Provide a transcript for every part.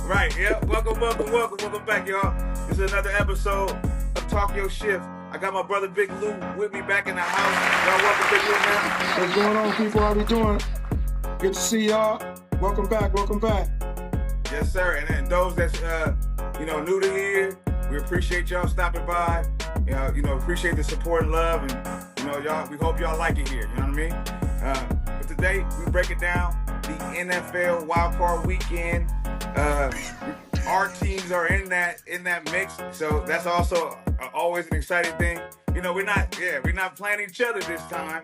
Right, yeah. Welcome back, y'all. This is another episode of Talk Your Shift. I got my brother Big Lou with me back in the house. Y'all welcome Big Lou, man. What's going on, people? How we doing? Good to see y'all. Welcome back. Yes, sir. And those that's new to here, we appreciate y'all stopping by. Appreciate the support and love, and y'all. We hope y'all like it here. You know what I mean? But today we break it down. The NFL Wild Card Weekend. Our teams are in that mix, so that's also always an exciting thing. We're not playing each other this time,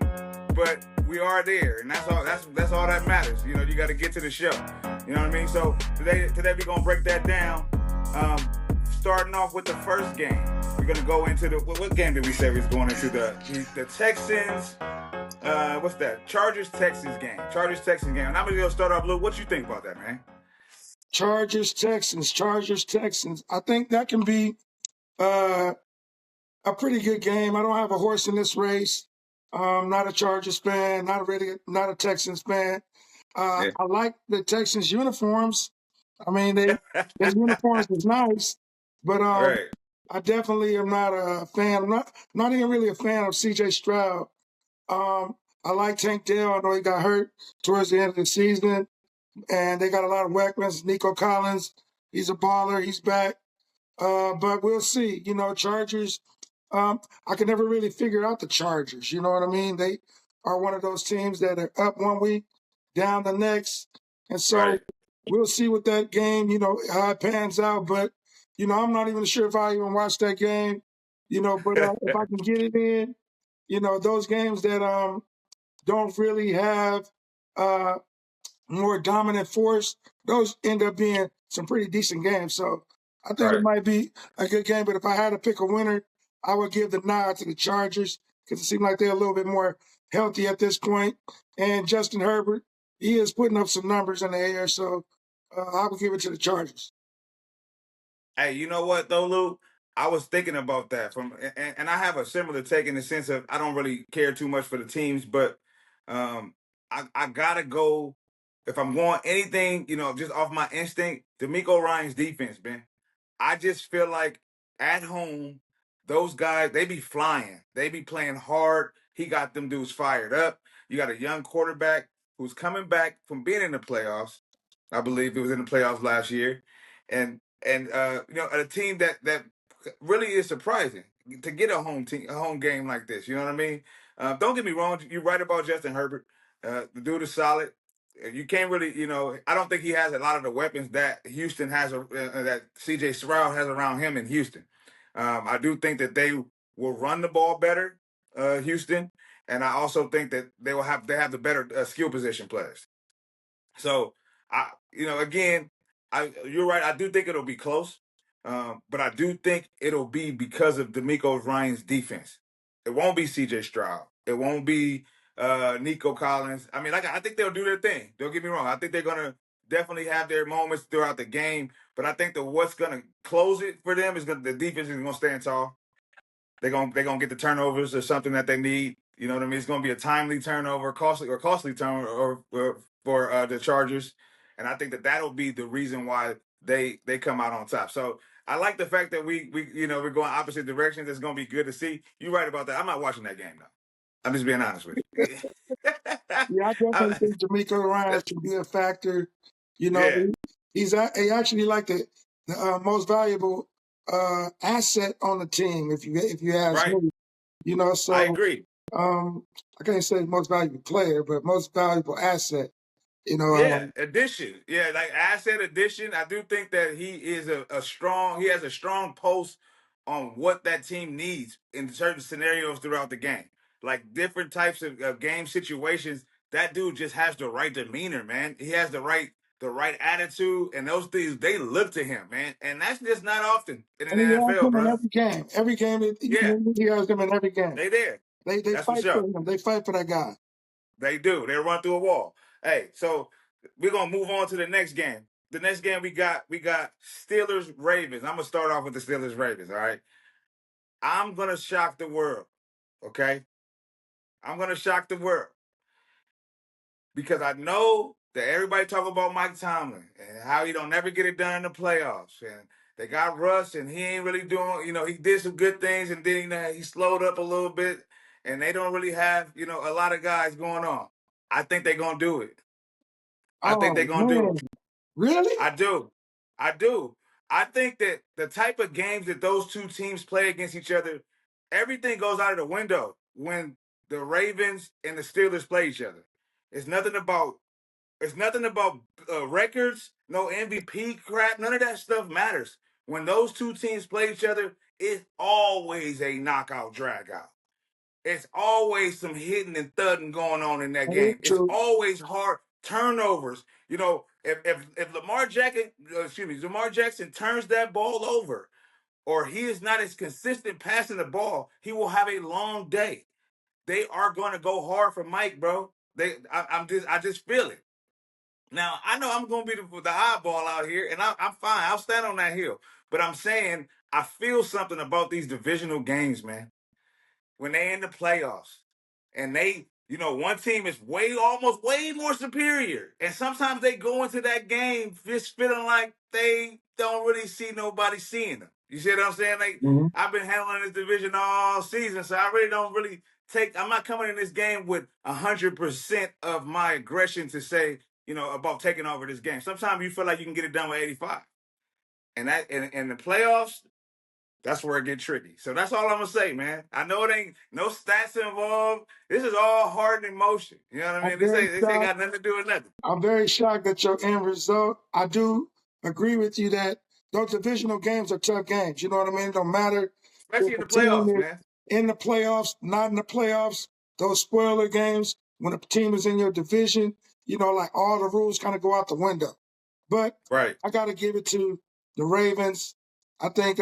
but we are there, and that's all that matters. You got to get to the show. You know what I mean? So today we're gonna break that down. Starting off with the first game, we're gonna go into what game did we say we was going into? The Texans. What's that? Chargers-Texans game. And I'm gonna start off, Lou. What you think about that, man? Chargers, Texans. I think that can be a pretty good game. I don't have a horse in this race. Not a Chargers fan, not a Texans fan. I like the Texans uniforms. I mean, their uniforms is nice, but Right. I definitely am not a fan. I'm not even really a fan of C.J. Stroud. I like Tank Dell. I know he got hurt towards the end of the season, and they got a lot of weapons. Nico Collins, he's a baller. He's back. But we'll see. Chargers, I can never really figure out the Chargers. You know what I mean? They are one of those teams that are up one week, down the next. And so we'll see what that game, how it pans out. But, I'm not even sure if I even watch that game, but if I can get it in, those games that don't really have more dominant force, those end up being some pretty decent games. So I think it might be a good game. But if I had to pick a winner, I would give the nod to the Chargers because it seems like they're a little bit more healthy at this point. And Justin Herbert, he is putting up some numbers in the air. So I would give it to the Chargers. Hey, you know what though, Lou? I was thinking about that and I have a similar take in the sense of I don't really care too much for the teams, but I gotta go if I'm going anything, just off my instinct, D'Amico Ryan's defense, man. I just feel like at home, those guys, they be flying. They be playing hard. He got them dudes fired up. You got a young quarterback who's coming back from being in the playoffs. I believe it was in the playoffs last year. And a team that really is surprising to get a home game like this. You know what I mean? Don't get me wrong. You're right about Justin Herbert. The dude is solid. You can't really, I don't think he has a lot of the weapons that Houston has, that C.J. Stroud has around him in Houston. I do think that they will run the ball better, Houston, and I also think that they have the better skill position players. So again, you're right. I do think it'll be close, but I do think it'll be because of D'Amico Ryan's defense. It won't be C.J. Stroud. It won't be Nico Collins. I mean, I think they'll do their thing. Don't get me wrong. I think they're gonna definitely have their moments throughout the game, but I think that what's gonna close it for them is the defense is gonna stand tall. They're gonna get the turnovers or something that they need. You know what I mean? It's gonna be a timely turnover, costly turnover for the Chargers, and I think that that'll be the reason why they come out on top. So I like the fact that we're going opposite directions. It's gonna be good to see. You're right about that. I'm not watching that game though. I'm just being honest with you. Yeah, I definitely think D'Amico Ryan should be a factor. Yeah. He actually like the most valuable asset on the team, if you ask Right. me. So I agree. I can't say most valuable player, but most valuable asset. Yeah, addition. Yeah, like asset addition. I do think that he is he has a strong pulse on what that team needs in certain scenarios throughout the game. Like different types of game situations. That dude just has the right demeanor, man. He has the right attitude, and those things they look to him, man. And that's just not often in an And he has NFL, them in bro. every game. Every game, Yeah, he has them in every game. they there. They That's for fight for sure. him. They fight for that guy. They do. They run through a wall. Hey, so we're gonna move on to the next game. The next game we got Steelers Ravens. I'm gonna start off with the Steelers Ravens. All right. I'm gonna shock the world. Okay. I'm gonna shock the world because I know that everybody talk about Mike Tomlin and how he don't never get it done in the playoffs. And they got Russ, and he ain't really doing. He did some good things, and then he slowed up a little bit, and they don't really have a lot of guys going on. I think they're gonna do it. I think they're Oh gonna do man, it. really? I do. I do. I think that the type of games that those two teams play against each other, everything goes out of the window when the Ravens and the Steelers play each other. It's nothing about records, no MVP crap. None of that stuff matters. When those two teams play each other, it's always a knockout drag out. It's always some hitting and thudding going on in that That is game. It's true. always hard turnovers. If Lamar Jackson turns that ball over, or he is not as consistent passing the ball, he will have a long day. They are going to go hard for Mike, bro. I just feel it. Now I know I'm going to be the eyeball out here, and I'm fine. I'll stand on that hill. But I'm saying I feel something about these divisional games, man, when they in the playoffs and one team is almost way more superior. And sometimes they go into that game just feeling like they don't really see nobody seeing them. You see what I'm saying? Like, Mhm. I've been handling this division all season, so I really don't really I'm not coming in this game with 100% of my aggression to say, about taking over this game. Sometimes you feel like you can get it done with 85. And that in the playoffs, that's where it get tricky. So that's all I'm gonna say, man. I know it ain't no stats involved. This is all heart and emotion. You know what I I'm mean? very This ain't shocked. got nothing to do with nothing. I'm very shocked at your end result. I do agree with you that those divisional games are tough games. You know what I mean? It don't matter if Especially in a the team playoffs, is man. in the playoffs, not in the playoffs. Those spoiler games, when a team is in your division, like all the rules kind of go out the window. But Right. I got to give it to the Ravens. I think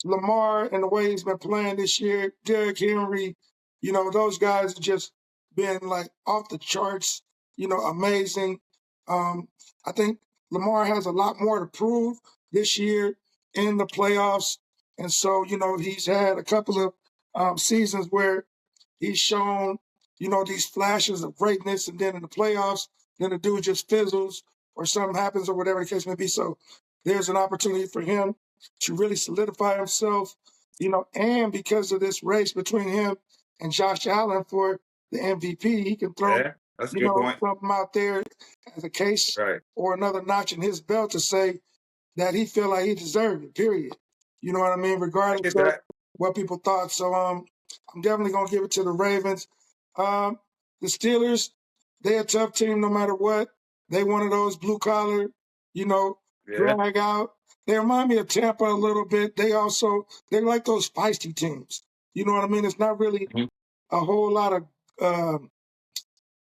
Lamar and the way he's been playing this year, Derrick Henry, those guys have just been like off the charts, amazing. I think Lamar has a lot more to prove this year in the playoffs. And so, he's had a couple of seasons where he's shown, these flashes of greatness, and then in the playoffs, then the dude just fizzles or something happens or whatever the case may be. So there's an opportunity for him to really solidify himself, and because of this race between him and Josh Allen for the MVP, he can throw, Yeah, that's a good point. something out there as a case Right. or another notch in his belt to say that he feel like he deserved it, period. You know what I mean? I Regardless get of that. what people thought. So I'm definitely gonna give it to the Ravens. Um, the Steelers, they're a tough team no matter what. They one of those blue collar, you know, Yeah. drag out. They remind me of Tampa a little bit. They're like those feisty teams. You know what I mean? It's not really Mhm. a whole lot of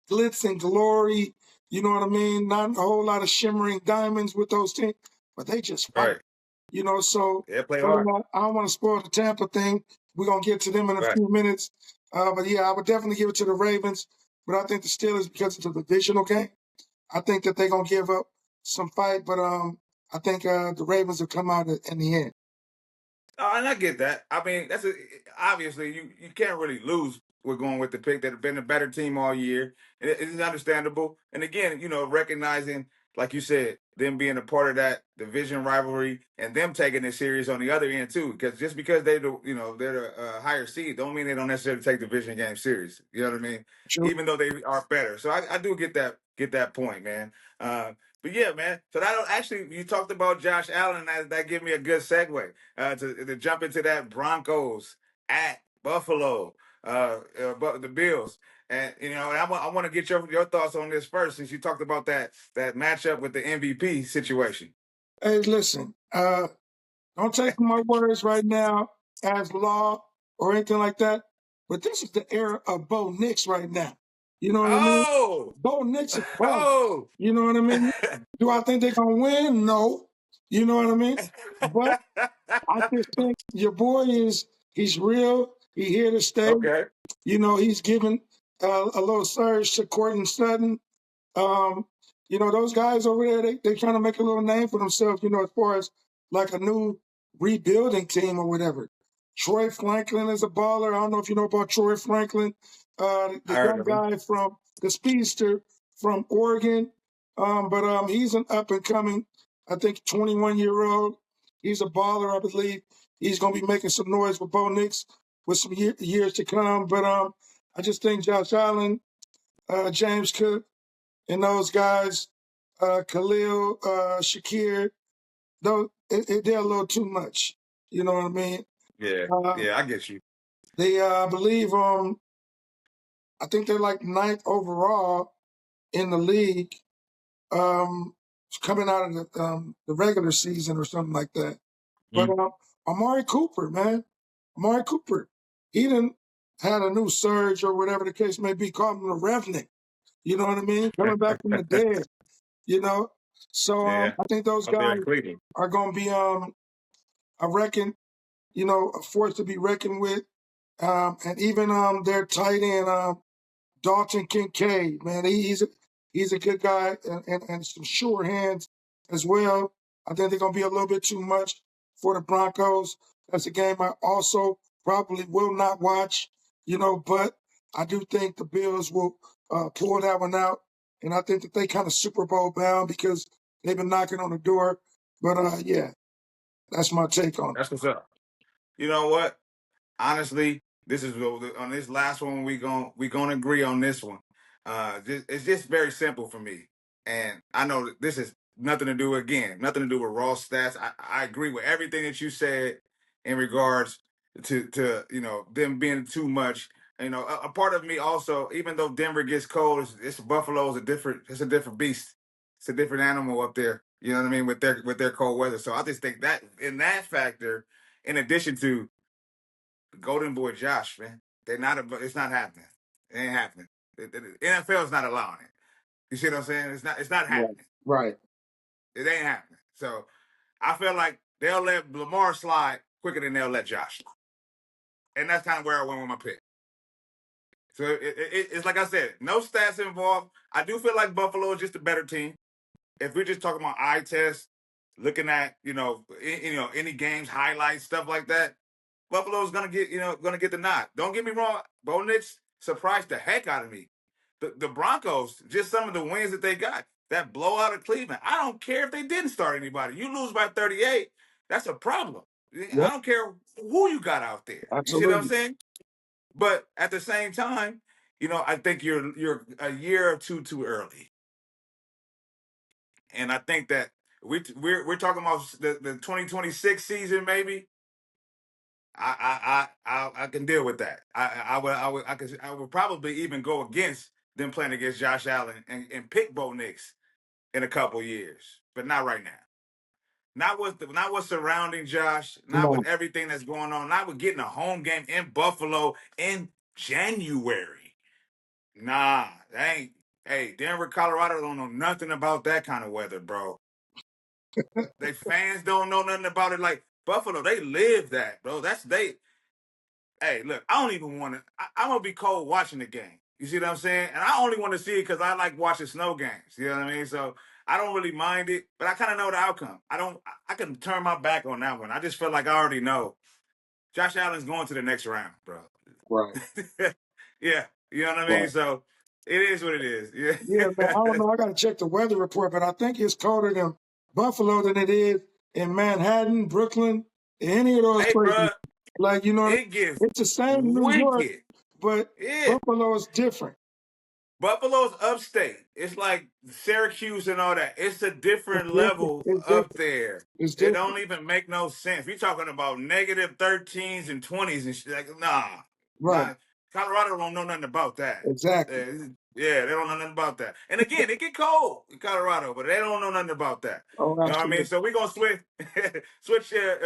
glitz and glory. You know what I mean? Not a whole lot of shimmering diamonds with those teams, but they just fight. Right. So Yeah, play I hard. don't want to spoil the Tampa thing. We're gonna get to them in a Right. few minutes. But yeah, I would definitely give it to the Ravens. But I think the Steelers, because it's a divisional game, I think that they're gonna give up some fight. But I think the Ravens will come out in the end. And I get that. I mean, obviously you can't really lose with going with the pick that have been a better team all year. It's understandable. And again, recognizing, like you said, them being a part of that division rivalry and them taking it serious on the other end too. Because just because they're a higher seed, don't mean they don't necessarily take division games serious. You know what I mean? True. Even though they are better. So I do get that point, man. But yeah, man. So you talked about Josh Allen. That give me a good segue to jump into that Broncos at Buffalo, but the Bills. And I want to get your thoughts on this first, since you talked about that matchup with the MVP situation. Hey, listen. Don't take my words right now as law or anything like that. But this is the era of Bo Nix right now. You know what I mean? Oh, Bo Nix is balling. oh, You know what I mean? Do I think they're gonna win? No. You know what I mean? But I just think your boy he's real. He here to stay. okay. He's giving a little surge to Courtland Sutton. Um, those guys over there, they trying to make a little name for themselves, as far as like a new rebuilding team or whatever. Troy Franklin is a baller. I don't know if you know about Troy Franklin, I the heard young of him. guy from the speedster from Oregon. But he's an up and coming, I think, 21-year-old. He's a baller, I believe. He's going to be making some noise with Bo Nix with some years to come. But I just think Josh Allen, James Cook, and those guys, Khalil, Shakir, they're a little too much. You know what I mean? Yeah, Uh, yeah, I get you. they, I believe, I think they're like ninth overall in the league, um, coming out of the regular season or something like that. But Mhm. Amari Cooper, man, Amari Cooper, he didn't had a new surge or whatever the case may be, called him the Revenant. You know what I mean? Coming back from the dead. You know, so Yeah, I think those up there guys in Cleveland. are going to be, I reckon, a force to be reckoned with. And even their tight end, Dalton Kincaid, man, he's a good guy and some sure hands as well. I think they're gonna be a little bit too much for the Broncos. That's a game I also probably will not watch, but I do think the Bills will pull that one out. And I think that they kind of Super Bowl bound because they've been knocking on the door. But yeah, that's my take on it. That's what's up. You know what? Honestly, this is on this last one we gonna agree on this one. It's just very simple for me, and I know that this is nothing to do with raw stats. I agree with everything that you said in regards to them being too much. A part of me also, even though Denver gets cold, it's Buffalo is it's a different beast. It's a different animal up there. You know what I mean with their cold weather. So I just think that in that factor, in addition to Golden Boy Josh, man. They're not. It's not happening. It ain't happening. The NFL is not allowing it. You see what I'm saying? It's not. It's not Right. happening. Right. It ain't happening. So I feel like they'll let Lamar slide quicker than they'll let Josh slide, and that's kind of where I went with my pick. So it's like I said, no stats involved. I do feel like Buffalo is just a better team. If we're just talking about eye test, looking at any games highlights stuff like that, Buffalo's gonna get the nod. Don't get me wrong, Bo Nix surprised the heck out of me. The Broncos, just some of the wins that they got, that blowout of Cleveland. I don't care if they didn't start anybody. You lose by 38, that's a problem. I Yep. don't care who you got out there. You see what I'm Absolutely. saying? But at the same time, I think you're a year or two too early, and I think that we're talking about the 2026 season maybe. I can deal with that. I would probably even go against them playing against Josh Allen and pick Bo Nix in a couple years, but not right now. Not with surrounding Josh, not with No. everything that's going on, not with getting a home game in Buffalo in January. Nah, that ain't. Hey, Denver, Colorado don't know nothing about that kind of weather, bro. They fans don't know nothing about it. Like Buffalo, they live that, bro. That's they. Hey, look, I don't even want to. I'm gonna be cold watching the game. You see what I'm saying? And I only want to see it because I like watching snow games. You know what I mean? So I don't really mind it, but I kind of know the outcome. I don't. I can turn my back on that one. I just feel like I already know Josh Allen's going to the next round, bro. Right. Yeah, you know what I mean. Right. So it is what it is. Yeah, man. I don't Yeah. know. I got to check the weather report, but I think it's colder in Buffalo than it is in Manhattan, Brooklyn, any of those Hey, places. bro, Like, it gets it's the same in New York, wicked. but Yeah. Buffalo is different. Buffalo's upstate. It's like Syracuse and all that. It's a It's different different. level It's up different. there. It's It different. don't even make no sense. We talking about negative 13s and 20s and shit. Like, Right. nah. Colorado don't know nothing about that. Exactly. Yeah, they don't know nothing about that. And again, it get cold in Colorado, but they don't know nothing about that. Oh, You know what I mean? absolutely. So we're gonna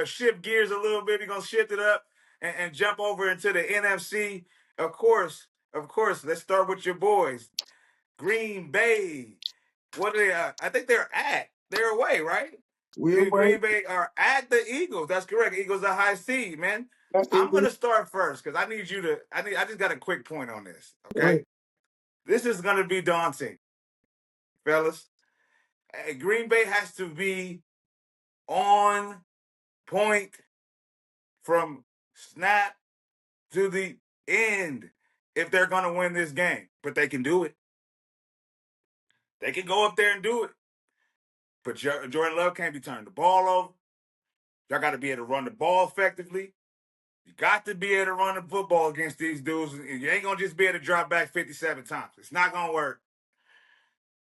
shift gears a little bit. We're gonna shift it up and jump over into the NFC. Of course. Let's start with your boys. Green Bay. What are they? I think they're away, right? We'll wait. Green Bay are at the Eagles. That's correct. Eagles are high seed, man. It I'm is. gonna start first because I need you to. I just got a quick point on this. Go ahead. Okay, this is gonna be daunting, fellas. Green Bay has to be on point from snap to the end if they're gonna win this game, but they can do it. They can go up there and do it. But Jordan Love can't be turning the ball over. Y'all got to be able to run the ball effectively. You got to be able to run the football against these dudes. You ain't going to just be able to drop back 57 times. It's not going to work.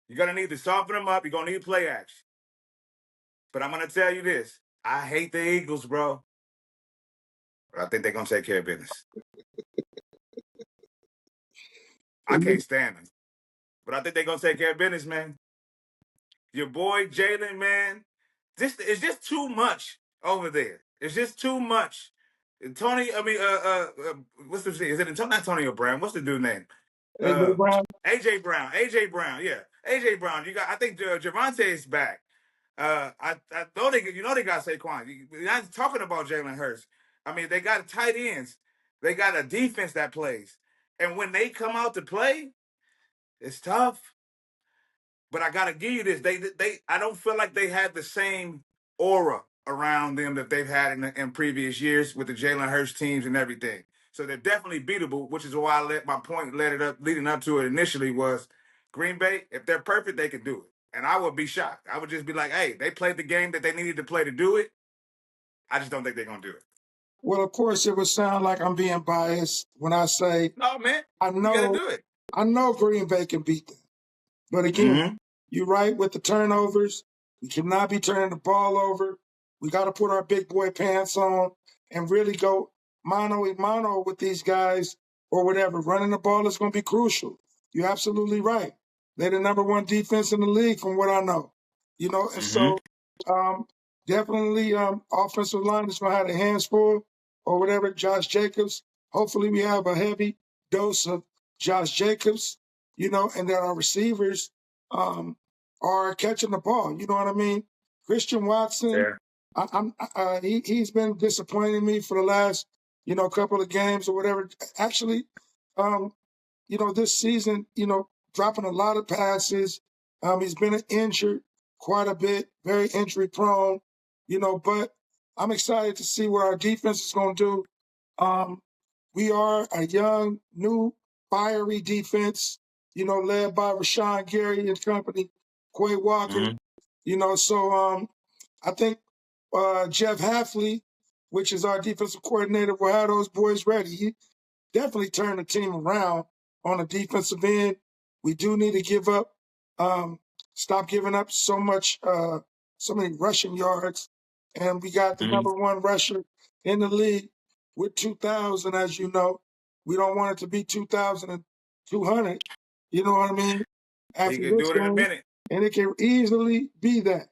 You're going to need to soften them up. You're going to need play action. But I'm going to tell you this. I hate the Eagles, bro. But I think they're going to take care of business. I can't stand them. But I think they're going to take care of business, man. Your boy Jalen, man, it's just too much over there. It's just too much. Tony, I mean, what's the thing? Is it not Antonio Brown? What's the dude's name? AJ Brown. AJ Brown. AJ Brown. Yeah, AJ Brown. You got. I think Javante is back. I know they got Saquon. You're not talking about Jalen Hurts. I mean, they got tight ends. They got a defense that plays, and when they come out to play, it's tough. But I gotta give you this. I don't feel like they had the same aura around them that they've had in previous years with the Jalen Hurts teams and everything. So they're definitely beatable, which is why my point leading up to it initially was Green Bay, if they're perfect, they can do it. And I would be shocked. I would just be like, hey, they played the game that they needed to play to do it. I just don't think they're gonna do it. Well, of course, it would sound like I'm being biased when I say No, man. I You gotta know do it. I know Green Bay can beat them. But again, you're right with the turnovers. We cannot be turning the ball over. We got to put our big boy pants on and really go mano a mano with these guys or whatever. Running the ball is going to be crucial. You're absolutely right. They're the number one defense in the league from what I know. And so definitely offensive line is going to have their hands full or whatever. Josh Jacobs. Hopefully we have a heavy dose of Josh Jacobs, and that our receivers are catching the ball. You know what I mean? Christian Watson, he's been disappointing me for the last, couple of games or whatever. Actually, this season, dropping a lot of passes. He's been injured quite a bit, very injury prone, but I'm excited to see what our defense is going to do. We are a young, new, fiery defense, led by Rashawn Gary and company, Quay Walker. So I think Jeff Hafley, which is our defensive coordinator, will have those boys ready. He definitely turned the team around on the defensive end. We do need to stop giving up so many rushing yards. And we got the number one rusher in the league with 2,000, as you know. We don't want it to be 2,000 and 200. You know what I mean? He After can this do it in a game, minute. and it can easily be that.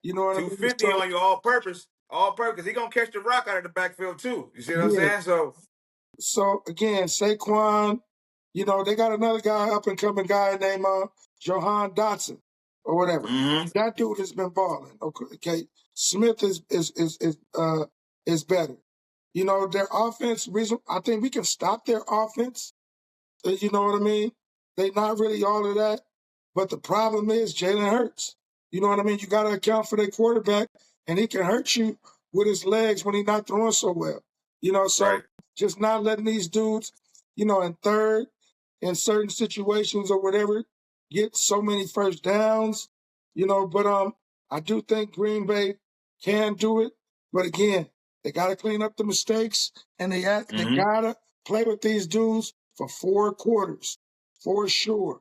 You know what I mean? 250 on you all purpose. All purpose. He gonna catch the rock out of the backfield too. You see what I'm Yeah. saying? So again, Saquon, they got another guy, up and coming guy named Johan Dotson or whatever. That dude has been balling. Okay. Smith is better. Their offense, I think we can stop their offense. You know what I mean? They're not really all of that. But the problem is Jalen Hurts. You know what I mean? You got to account for their quarterback, and he can hurt you with his legs when he's not throwing so well. So just not letting these dudes, in third, in certain situations or whatever, get so many first downs. But I do think Green Bay can do it. But again, they got to clean up the mistakes, and they got to play with these dudes for 4 quarters, for sure.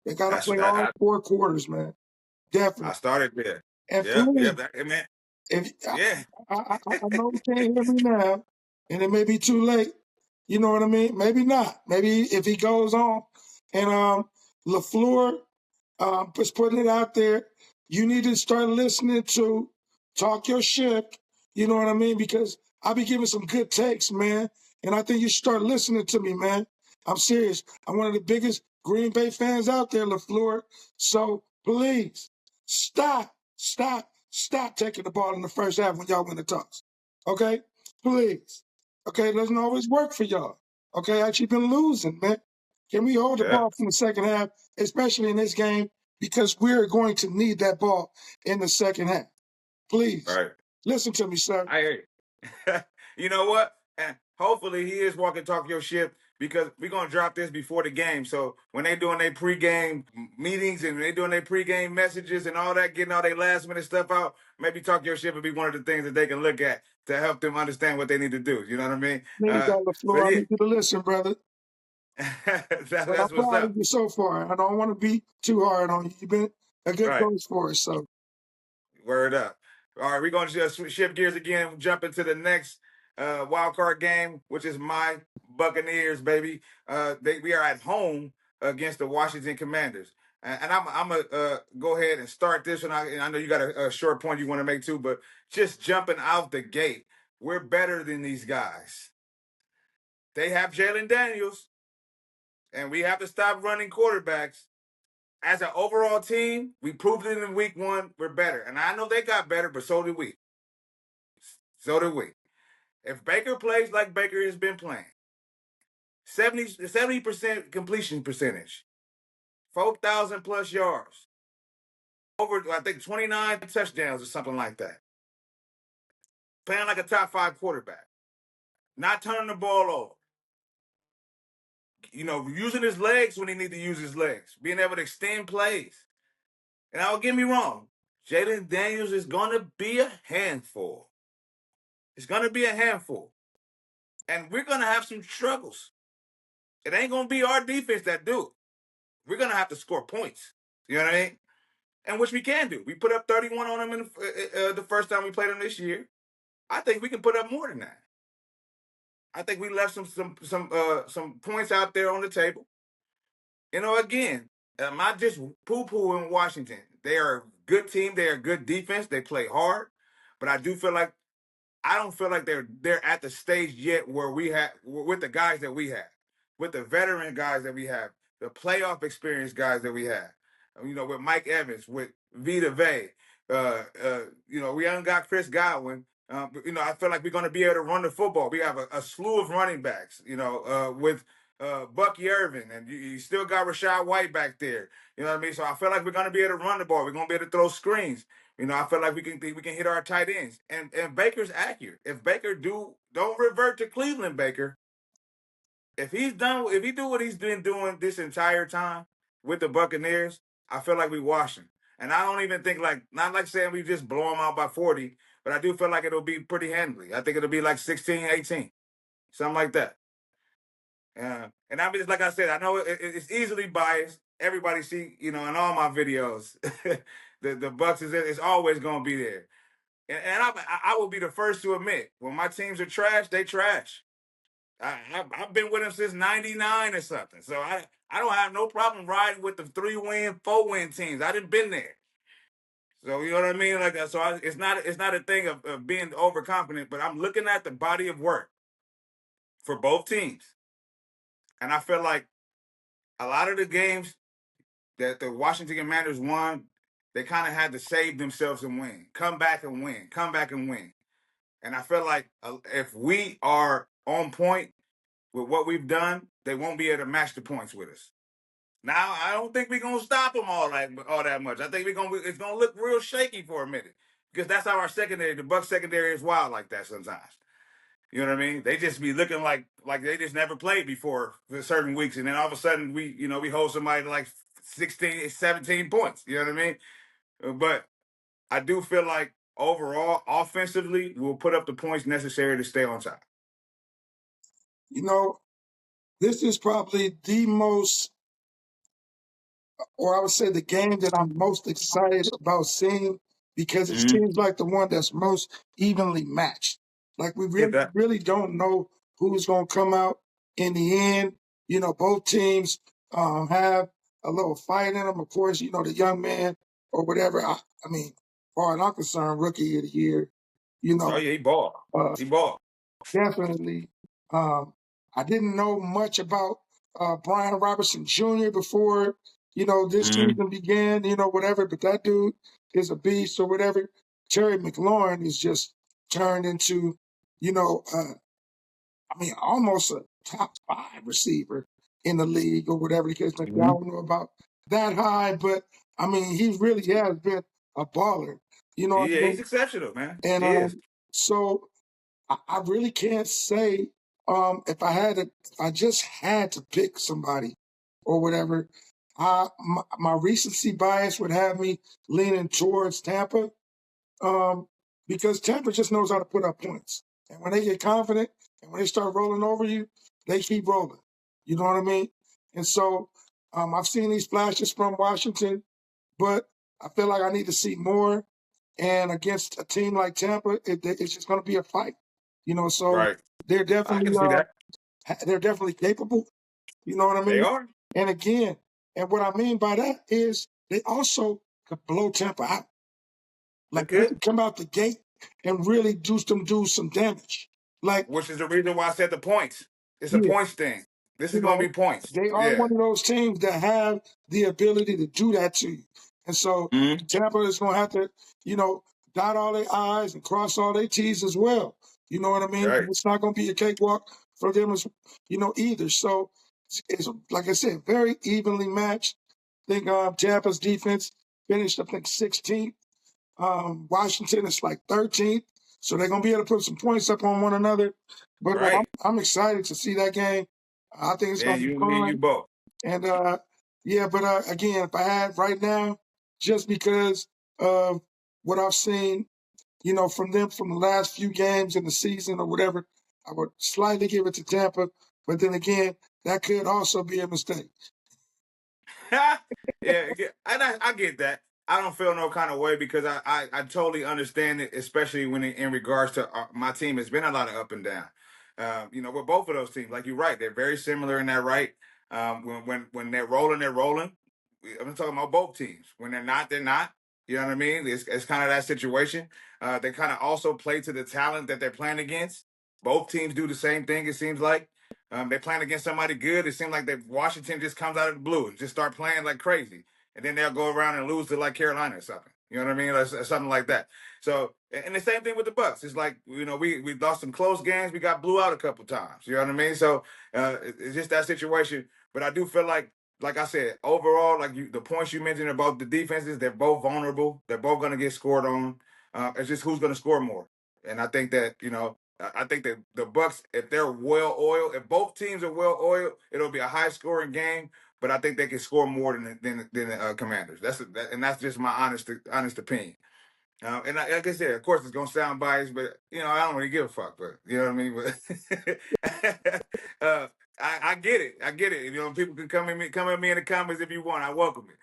They got to play all 4 quarters, man. Definitely. I started there. And Man. I know you can't hear me now, and it may be too late. You know what I mean? Maybe not. Maybe if he goes on, and LaFleur is putting it out there, you need to start listening to Talk Your Ship. You know what I mean? Because I be giving some good takes, man, and I think you should start listening to me, man. I'm serious. I'm one of the biggest Green Bay fans out there, LaFleur. So please stop taking the ball in the first half when y'all win the toss. Okay? Please. Okay, it doesn't always work for y'all. Okay, actually been losing, man. Can we hold the ball from the second half, especially in this game, because we're going to need that ball in the second half. Please. Listen to me, sir. I hear you. You know what? And hopefully he is walking Talk Your Ship because we're gonna drop this before the game. So when they doing their pregame meetings and they doing their pregame messages and all that, getting all their last minute stuff out, maybe talk your shit would be one of the things that they can look at to help them understand what they need to do. You know what I mean? Need that, But LaFleur. I yeah, need you to listen, brother. But I'm that's what's proud of up. you so far. I don't want to be too hard on you. You've been a good Right. coach for us. So Word up. All right, we're going to just shift gears again, jump into the next wild card game, which is my Buccaneers, baby. We are at home against the Washington Commanders. And I'm going to go ahead and start this one. And I know you got a short point you want to make too, but just jumping out the gate, we're better than these guys. They have Jalen Daniels, and we have to stop running quarterbacks. As an overall team, we proved it in week one. We're better. And I know they got better, but so did we. So did we. If Baker plays like Baker has been playing, 70% completion percentage, 4,000 plus yards, over, I think, 29 touchdowns or something like that. Playing like a top five quarterback, not turning the ball over. Using his legs when he need to use his legs, being able to extend plays. And don't get me wrong, Jalen Daniels is going to be a handful. It's going to be a handful. And we're going to have some struggles. It ain't going to be our defense that do it. We're going to have to score points. You know what I mean? And which we can do. We put up 31 on them in the first time we played them this year. I think we can put up more than that. I think we left some points out there on the table. Again, I'm not just poo-pooing Washington. They are a good team. They are a good defense. They play hard. But I don't feel like they're at the stage yet where we have with the guys that we have, with the veteran guys that we have, the playoff experience guys that we have. With Mike Evans, with Vita Vey. We haven't got Chris Godwin. I feel like we're going to be able to run the football. We have a slew of running backs. With Bucky Irvin, and you still got Rashad White back there. You know what I mean? So I feel like we're going to be able to run the ball. We're going to be able to throw screens. I feel like we can hit our tight ends, and Baker's accurate. If Baker don't revert to Cleveland, Baker, if he do what he's been doing this entire time with the Buccaneers, I feel like we wash him. And I don't even think not like saying we just blow him out by 40, but I do feel like it'll be pretty handily. I think it'll be like 16, 18, something like that. And I mean, like I said, I know it's easily biased. Everybody see, in all my videos, the Bucks is always going to be there. And I will be the first to admit, when my teams are trash, they trash. I've been with them since '99 or something, so I don't have no problem riding with the 3-win, 4-win teams. I done been there, so you know what I mean. It's not a thing of being overconfident, but I'm looking at the body of work for both teams, and I feel like a lot of the games that the Washington Commanders won, they kind of had to save themselves and win, come back and win, come back and win. And I feel like if we are on point with what we've done, they won't be able to match the points with us. Now, I don't think we're gonna stop them all that much. I think it's gonna look real shaky for a minute because that's how our secondary, the Bucs secondary, is wild like that sometimes. You know what I mean? They just be looking like they just never played before for certain weeks, and then all of a sudden we hold somebody to like 16, 17 points. You know what I mean? But I do feel like overall, offensively, we'll put up the points necessary to stay on top. this is probably the most, or I would say the game that I'm most excited about seeing because it Mm-hmm. seems like the one that's most evenly matched. Like we Get really, that? really don't know who's going to come out in the end. Both teams have a little fight in them. Of course, the young man or whatever. I mean, as far as I'm concerned, rookie of the year. You Oh know, yeah, he balled. uh, He balled. definitely. I didn't know much about Brian Robertson Jr. before, this Mm-hmm. season began, whatever, but that dude is a beast or whatever. Terry McLaurin is just turned into, you know, uh, almost a top 5 receiver in the league or whatever the case. Maybe I Mm-hmm. don't know about that high, but he really has been a baller. You know what I Yeah, he's mean? exceptional, man. And He is. so I really can't say If I just had to pick somebody or whatever, my recency bias would have me leaning towards Tampa, um, because Tampa just knows how to put up points. And when they get confident and when they start rolling over you, they keep rolling. You know what I mean? And so I've seen these flashes from Washington, but I feel like I need to see more. And against a team like Tampa, it's just going to be a fight. So Right. they're I definitely can see that. they're definitely capable. You know what I They mean? are. And again, and what I mean by that is they also could blow Tampa out. They Like they could. could come out the gate and really do some damage. Like, Which is the reason why I said the points. It's a yeah, points thing. This you is going to know, be points. they are Yeah. one of those teams that have the ability to do that to you. And so Mhm. Tampa is going to have to, you know, dot all their I's and cross all their T's as well. You know what I mean? Right. It's not going to be a cakewalk for them as, either. So it's like I said, very evenly matched. I think Tampa's defense finished, I think, 16th. Washington is like 13th. So they're going to be able to put some points up on one another. But Right. I'm excited to see that game. I think it's going Man, to be you and me and you fun. both. And yeah, but again, if I had right now, just because of what I've seen, from them from the last few games in the season or whatever, I would slightly give it to Tampa. But then again, that could also be a mistake. Yeah, yeah, and I get that. I don't feel no kind of way because I totally understand it, especially when in regards to my team. It's been a lot of up and down. With both of those teams, like you're right, they're very similar in that right. When they're rolling, they're rolling. I'm talking about both teams. When they're not, they're not. You know what I mean? It's kind of that situation. They kind of also play to the talent that they're playing against. Both teams do the same thing. It seems like. They're playing against somebody good. It seems like that Washington just comes out of the blue and just start playing like crazy, and then they'll go around and lose to like Carolina or something. You know what I mean? Or something like that. So, and the same thing with the Bucks. It's like we lost some close games. We got blew out a couple times. You know what I mean? So it's just that situation. But I do feel like I said, overall, the points you mentioned about the defenses, they're both vulnerable. They're both going to get scored on. It's just who's going to score more. And I think that I think that the Bucks, if they're well oiled, if both teams are well oiled, it'll be a high scoring game. But I think they can score more than the Commanders. And that's just my honest opinion. And like I said, of course, it's gonna sound biased, but I don't really give a fuck. But you know what I mean. But I get it. I get it. People can come at me in the comments if you want. I welcome it.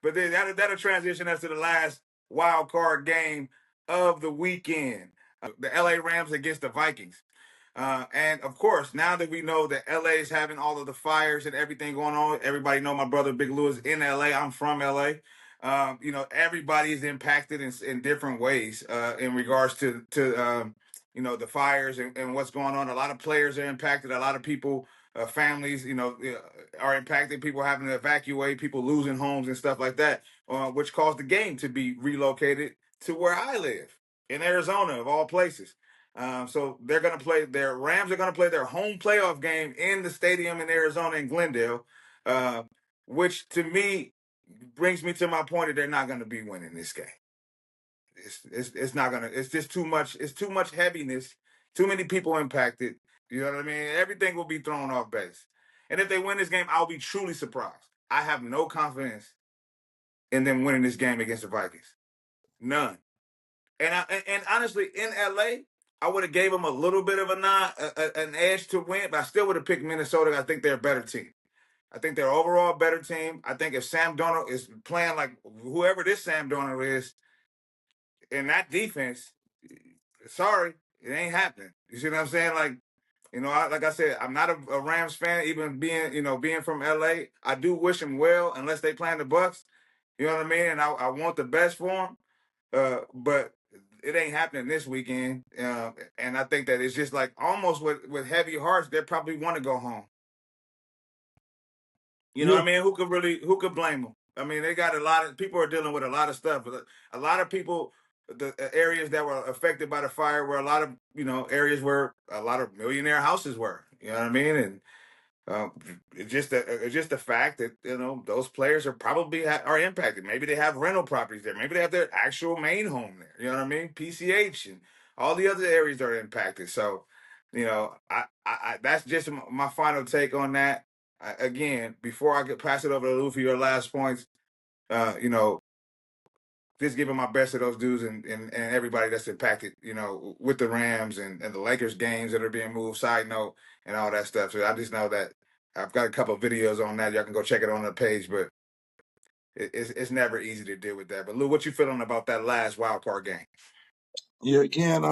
But then that'll transition us to the last wild card game of the weekend. The LA Rams against the Vikings. And of course, now that we know that LA is having all of the fires and everything going on, everybody know my brother Big Lou is in LA. I'm from LA. Everybody is impacted in different ways in regards to the fires and what's going on. A lot of players are impacted. A lot of people, families, are impacted. People having to evacuate. People losing homes and stuff like that, which caused the game to be relocated to where I live in Arizona, of all places. So they're going to play their Rams are going to play their home playoff game in the stadium in Arizona in Glendale, uh, which to me brings me to my point that they're not going to be winning this game. It's not gonna. It's just too much. It's too much heaviness. Too many people impacted. You know what I mean? Everything will be thrown off base. And if they win this game, I'll be truly surprised. I have no confidence in them winning this game against the Vikings. None. And honestly, in LA, I would have gave them a little bit of an edge to win, but I still would have picked Minnesota. I think they're a better team. I think they're overall a better team. I think if Sam Darnold is playing like whoever this Sam Darnold is in that defense, sorry, it ain't happening. You see what I'm saying? Like I said, I'm not a Rams fan, even being from LA. I do wish them well, unless they playing the Bucks. You know what I mean? And I want the best for them. But it ain't happening this weekend. And I think that it's just like almost with heavy hearts, they probably want to go home. You know Yeah, what I mean? Who could blame them? I mean, they got a lot of people are dealing with a lot of stuff. But a lot of people, the areas that were affected by the fire were a lot of, areas where a lot of millionaire houses were. You know what I mean? And um, it's just the fact that those players are probably are impacted. Maybe they have rental properties there. Maybe they have their actual main home there. You know what I mean? PCH and all the other areas are impacted. So That's just my final take on that. Again, before I get pass it over to Lou for your last points, you know, just giving my best to those dudes and everybody that's impacted, with the Rams and the Lakers games that are being moved, side note, and all that stuff. So I just know that I've got a couple of videos on that. Y'all can go check it on the page, but it's never easy to deal with that. But Lou, what you feeling about that last wild card game? Yeah, again,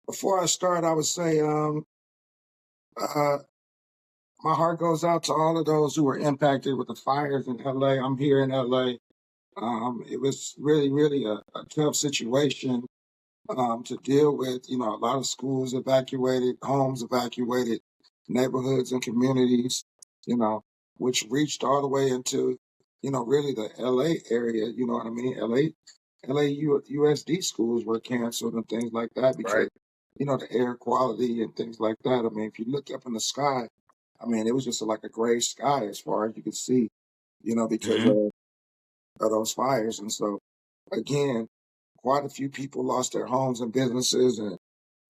before I start, I would say uh, my heart goes out to all of those who were impacted with the fires in LA. I'm here in LA. It was really, really a tough situation to deal with. You know, a lot of schools evacuated, homes evacuated, neighborhoods and communities, you know, which reached all the way into, really the LA area. You know what I mean? USD schools were canceled and things like that because, Right. the air quality and things like that. I mean, if you look up in the sky, I mean, it was just like a gray sky as far as you could see, because Mm-hmm. of those fires. And so, again, quite a few people lost their homes and businesses, and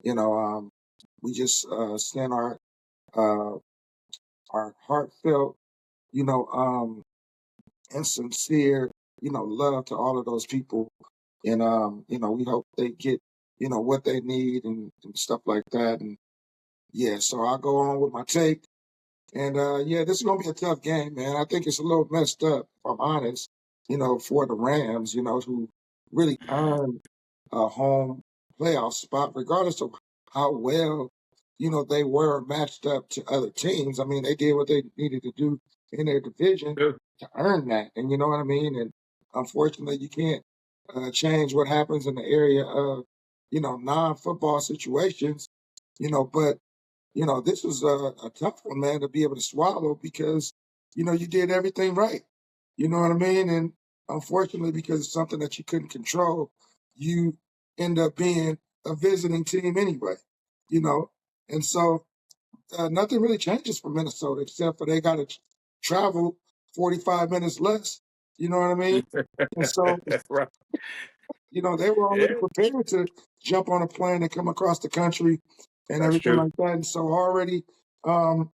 you know, we just send uh, our heartfelt, you know, um, and sincere, love to all of those people, and we hope they get, what they need and stuff like that. And yeah, so I'll go on with my take. And yeah, this is gonna be a tough game, man. I think it's a little messed up, if I'm honest, for the Rams, who really earned a home playoff spot, regardless of how well, they were matched up to other teams. I mean, they did what they needed to do in their division Good. to earn that. And you know what I mean? And unfortunately, you can't change what happens in the area of, non-football situations, but this was a tough one, man, to be able to swallow because, you did everything right. You know what I mean? And unfortunately, because it's something that you couldn't control, you end up being a visiting team anyway, you know? And so nothing really changes for Minnesota except for they got to travel 45 minutes less. You know what I mean? And so, Right. they were already Yeah, prepared to jump on a plane and come across the country and that's everything true. like that. And so already, um,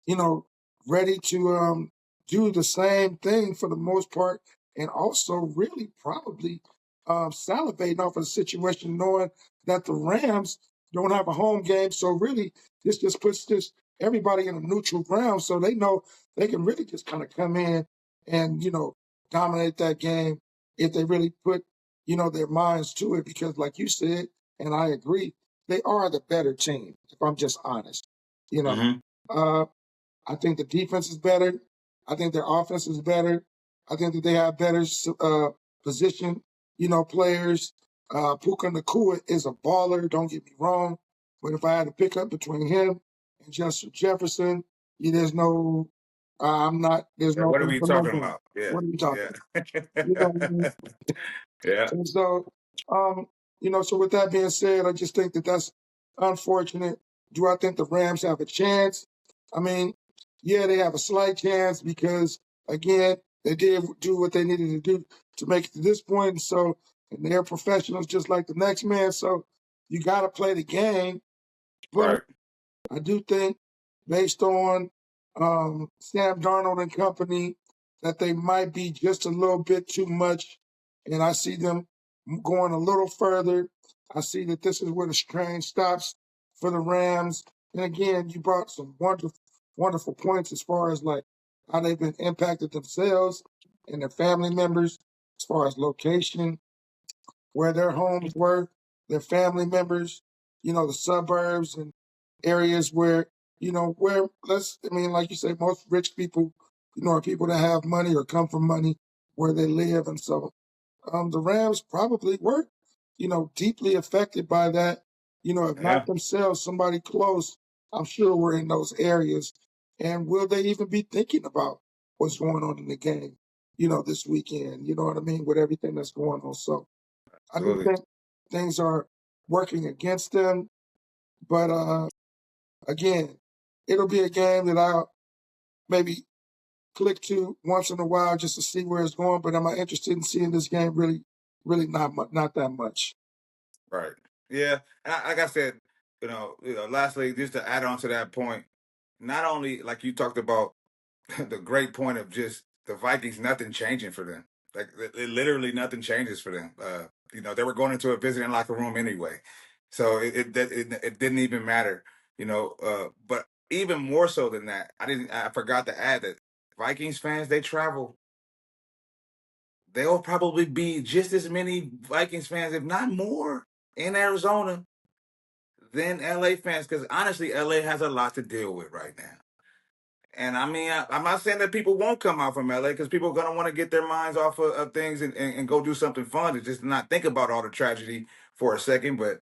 you know, ready to do the same thing for the most part, and also really probably salivating off of the situation, knowing that the Rams don't have a home game. So really, this just puts this everybody in a neutral ground, so they know they can really just kind of come in and dominate that game if they really put their minds to it. Because, like you said, and I agree, they are the better team. If I'm just honest, you know. Mm-hmm. Uh, I think the defense is better. I think their offense is better. I think that they have better position, players. Puka Nakua is a baller. Don't get me wrong, but if I had to pick up between him and Justin Jefferson, there's no. I'm not. There's Yeah, no. what are There's we no talking game. about? Yeah, What are we talking about? You know what I yeah, mean? yeah. And so, um, so with that being said, I just think that that's unfortunate. Do I think the Rams have a chance? I mean, yeah, they have a slight chance because, again, they did do what they needed to do to make it to this point. And so, and they're professionals just like the next man. So you got to play the game. But Right. I do think, based on Sam Darnold and company, that they might be just a little bit too much. And I see them going a little further. I see that this is where the strain stops for the Rams. And again, you brought some wonderful, wonderful points as far as like how they've been impacted themselves and their family members, as far as location, where their homes were, their family members, the suburbs and areas where, I mean, like you say, most rich people, are people that have money or come from money where they live. And so the Rams probably were, deeply affected by that. If not Yeah, themselves, somebody close, I'm sure we're in those areas. And will they even be thinking about what's going on in the game, this weekend? You know what I mean? With everything that's going on. So I do absolutely. think things are working against them. But again, it'll be a game that I'll maybe click to once in a while just to see where it's going. But am I interested in seeing this game? Really, really not that much. Right. Yeah. And like I said, lastly, just to add on to that point, not only like you talked about the great point of just the Vikings, nothing changing for them. Like literally nothing changes for them. They were going into a visiting locker room anyway, so it didn't even matter. But even more so than that, I forgot to add that Vikings fans, they travel. There'll probably be just as many Vikings fans, if not more, in Arizona than LA fans, because honestly, LA has a lot to deal with right now. And I mean, I'm not saying that people won't come out from LA, because people are going to want to get their minds off of things and go do something fun, to just not think about all the tragedy for a second. But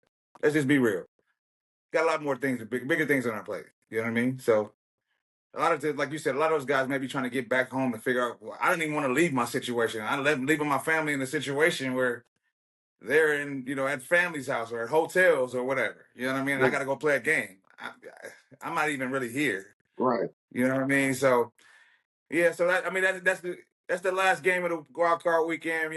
let's just be real. Got a lot more things, bigger things on our plate. You know what I mean? So a lot of, like you said, a lot of those guys may be trying to get back home and figure out, well, I didn't even want to leave my situation. I leaving my family in a situation where they're in, at family's house or at hotels or whatever. You know what I mean? I got to go play a game. I'm not even really here. Right. You know what I mean? So yeah, so that's the last game of the wild card weekend.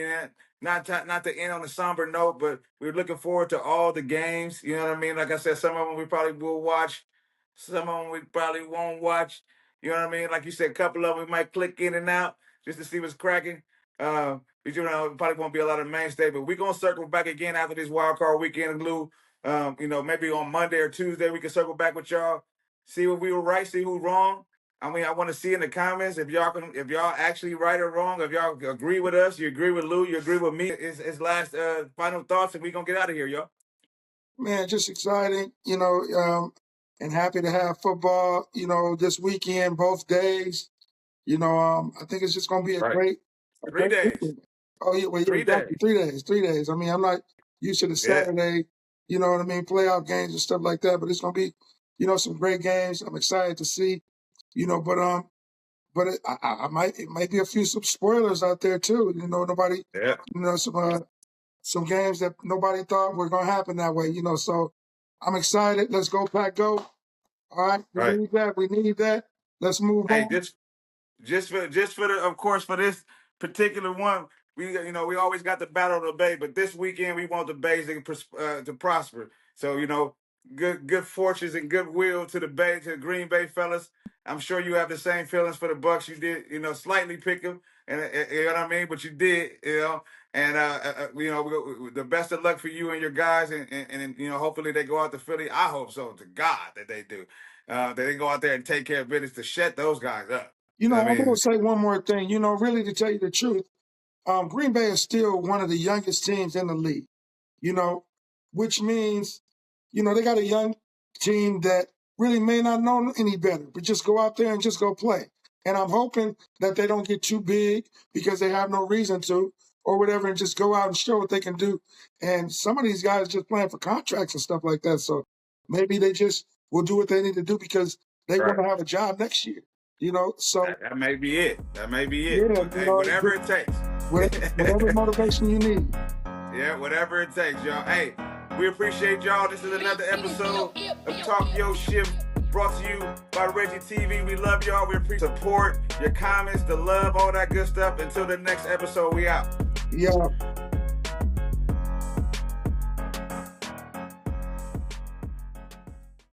Not to end on a somber note, but we're looking forward to all the games. You know what I mean? Like I said, some of them we probably will watch, some of them we probably won't watch. You know what I mean? Like you said, a couple of them we might click in and out just to see what's cracking. But it probably won't be a lot of mainstay, but we're gonna circle back again after this wild card weekend, Lou. Maybe on Monday or Tuesday we can circle back with y'all, see what we were right, see who's wrong. I mean, I want to see in the comments if y'all actually right or wrong. If y'all agree with us, you agree with Lou, you agree with me. His last final thoughts, and we gonna get out of here, y'all. Man, just exciting, and happy to have football, this weekend, both days. I think it's just going to be a Right. great 3 days. weekend. Oh, yeah, well, yeah, 3 days. exactly. 3 days. 3 days. I mean, I'm not used to the Yeah. Saturday, you know what I mean, playoff games and stuff like that, but it's going to be, some great games. I'm excited to see, but it might be a few some spoilers out there too. Nobody, Yeah. some games that nobody thought were going to happen that way. So I'm excited. Let's go, Pack, go! All right, we Right. need that. We need that. Let's move Hey, on. just for the, of course, for this particular one, we always got the battle of the Bay, but this weekend we want the Bays to prosper. So good fortunes and goodwill to the Bay, to the Green Bay fellas. I'm sure you have the same feelings for the Bucks. You did, slightly pick them, and you know what I mean. But you did, and the best of luck for you and your guys, and hopefully they go out to Philly. I hope so, to God, that they do. That they go out there and take care of business to shut those guys up. I I want mean, to say one more thing. Really, to tell you the truth, Green Bay is still one of the youngest teams in the league, which means, they got a young team that really may not know any better, but just go out there and just go play. And I'm hoping that they don't get too big because they have no reason to or whatever, and just go out and show what they can do. And some of these guys just playing for contracts and stuff like that. So maybe they just will do what they need to do because they want to have a job next year. So that may be it. That may be it. yeah, Hey, whatever it takes. whatever motivation you need. Yeah, whatever it takes, y'all. Hey, we appreciate y'all. This is another episode of Talk Your Shit, brought to you by Reggie TV. We love y'all. We appreciate support, your comments, the love, all that good stuff. Until the next episode, we out. Yeah.